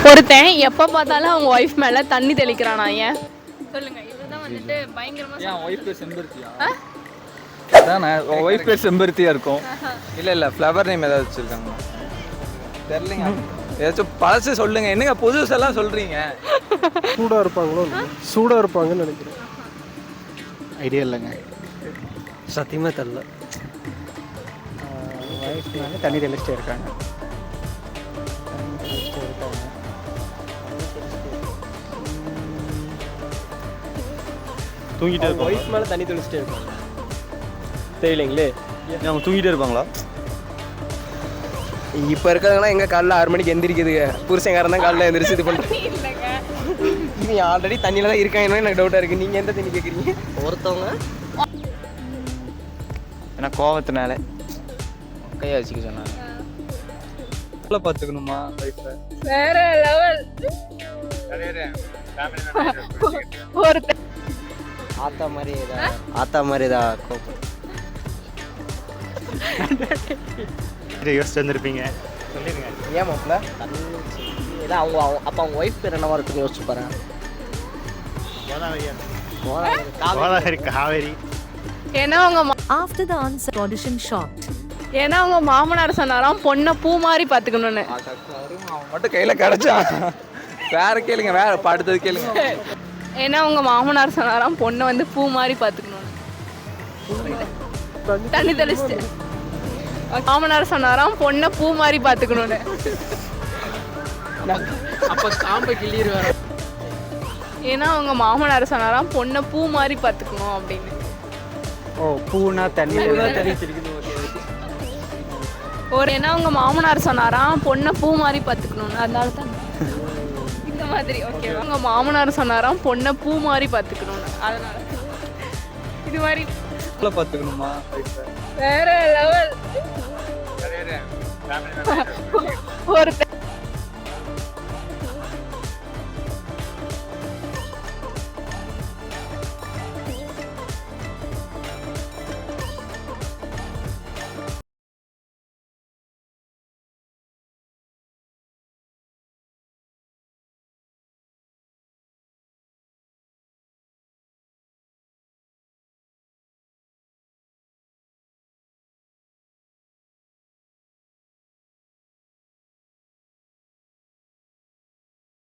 ஒருத்தன் எப்போ பார்த்தாலும் அவங்க ஒய்ஃப் மேலே தண்ணி தெளிக்கிறானா ஏன் சொல்லுங்க. இதுதான் வந்துட்டு பயங்கரமாக ஏன் ஒய்ஃப் பேர் செம்பருத்தியா? அதானே ஒய்ஃப் பேர் செம்பருத்தியா இருக்கும். இல்லை ஃப்ளவர் நேம் ஏதாவது வச்சுருக்காங்க தெரியலைங்க. ஏதாச்சும் பழசு சொல்லுங்க. என்னங்க புதுசெல்லாம் சொல்கிறீங்க? சூடாக இருப்பாங்களோ? சூடாக இருப்பாங்கன்னு நினைக்கிறேன். ஐடியா இல்லைங்க. சத்தியமாக தெரில. ஒய்ஃப் வந்து தண்ணி தெளிச்சிட்டே இருக்காங்க. தூங்கிட்டே இருப்பாங்க. ஒய்ஃப் மேலே தண்ணி தெளிச்சிட்டே இருப்பாங்க. தெரியலைங்களே. அவங்க தூங்கிட்டே இருப்பாங்களா? இப்போ இருக்கிறவங்களாம் எங்கள் காலைல 6 மணிக்கு எந்திரிக்குதுங்க. புருஷங்காரன் தான் காலைல எந்திரிச்சு இது பண்ணுறேன். இவங்க ஆல்ரெடி தண்ணியில் தான் இருக்காங்கன்னு எனக்கு டவுட்டாக இருக்குது. நீங்கள் எந்த தண்ணி கேட்குறீங்க? ஒருத்தவங்க ஏன்னா கோவத்தினால கையை வச்சுக்க சொன்னாங்க. பார்த்துக்கணுமா ஒய்ஃபை? வேற லெவல். ஒருத்தன் ஆத்தா மாதிரி ஏதா கோபம் யோசிச்சு வந்திருப்பீங்க. சொல்லிடுங்க. ஏன் மாப்பிள்ள தண்ணி ஏதா அவங்க அப்போ அவங்க ஒய்ஃப் பேர் என்னவா இருக்குன்னு யோசிச்சு பாருங்க. கோதாவரி காவேரி. ஏன்னா அவங்க After the answer audition shot. ஏன்னா அவங்க மாமனார் சொன்னாராம் பொண்ணை பூ மாதிரி பார்த்துக்கணும்னு. அவன் மட்டும் கையில் கிடச்சா வேற கேளுங்க. வேற அடுத்தது கேளுங்க. ஏன்னா அவங்க மாமனார் சொன்னாராம் பொண்ணை வந்து பூ மாதிரி பார்த்துக்கணும்னு. தண்ணி தெளிச்சுட்டு மாமனார் சொன்னாராம் பொண்ணை பூ மாதிரி பார்த்துக்கணும்னு. அப்போ காம்பை கிளியர் வேற. ஏன்னா அவங்க மாமனார் சொன்னாராம் பொண்ணை பூ மாதிரி பார்த்துக்கணும் அப்படின்னு. ஓ, பூனா தண்ணி ஏன்னா அவங்க மாமனார் சொன்னாராம் பொண்ணை பூ மாதிரி பார்த்துக்கணும்னு. அதனால தான் இந்த மாதிரி. ஓகே, அவங்க மாமனார் சொன்னாராம் பொண்ணை பூ மாதிரி பார்த்துக்கணும்னு. அதனால இது மாதிரி பார்த்துக்கணுமா ஒய்ஃபை? வேற லெவல்.